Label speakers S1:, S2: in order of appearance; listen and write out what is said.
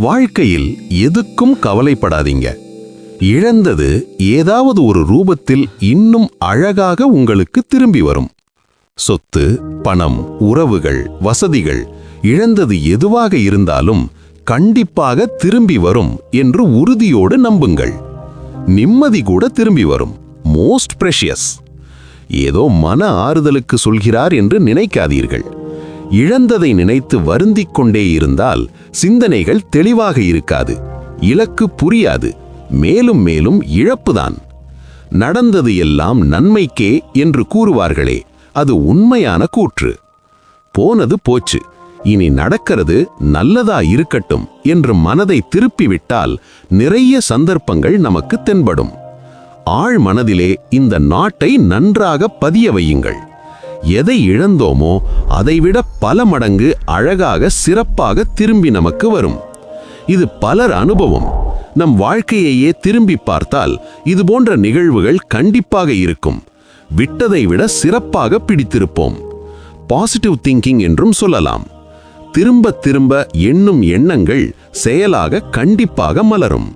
S1: வாழ்க்கையில் எதுக்கும் கவலைப்படாதீங்க. இழந்தது ஏதாவது ஒரு ரூபத்தில் இன்னும் அழகாக உங்களுக்கு திரும்பி வரும். சொத்து, பணம், உறவுகள், வசதிகள், இழந்தது எதுவாக இருந்தாலும் கண்டிப்பாக திரும்பி வரும் என்று உறுதியோடு நம்புங்கள். நிம்மதி கூட திரும்பி வரும். Most precious. ஏதோ மன ஆறுதலுக்கு சொல்கிறார் என்று நினைக்காதீர்கள். இழந்ததை நினைத்து வருந்திக் கொண்டே இருந்தால் சிந்தனைகள் தெளிவாக இருக்காது, இலக்கு புரியாது, மேலும் மேலும் இழப்புதான். நடந்தது எல்லாம் நன்மைக்கே என்று கூறுவார்களே, அது உண்மையான கூற்று. போனது போச்சு, இனி நடக்கிறது நல்லதா இருக்கட்டும் என்று மனதை திருப்பிவிட்டால் நிறைய சந்தர்ப்பங்கள் நமக்கு தென்படும். ஆழ் மனதிலே இந்த நாட்டை நன்றாக பதிய வையுங்கள். எதை இழந்தோமோ அதைவிட பல மடங்கு அழகாக சிறப்பாக திரும்பி நமக்கு வரும். இது பலர் அனுபவம். நம் வாழ்க்கையையே திரும்பி பார்த்தால் இது போன்ற நிகழ்வுகள் கண்டிப்பாக இருக்கும். விட்டதை விட சிறப்பாக பிடித்திருப்போம். பாசிட்டிவ் திங்கிங் என்றும் சொல்லலாம். திரும்ப திரும்ப எண்ணும் எண்ணங்கள் செயலாக கண்டிப்பாக மலரும்.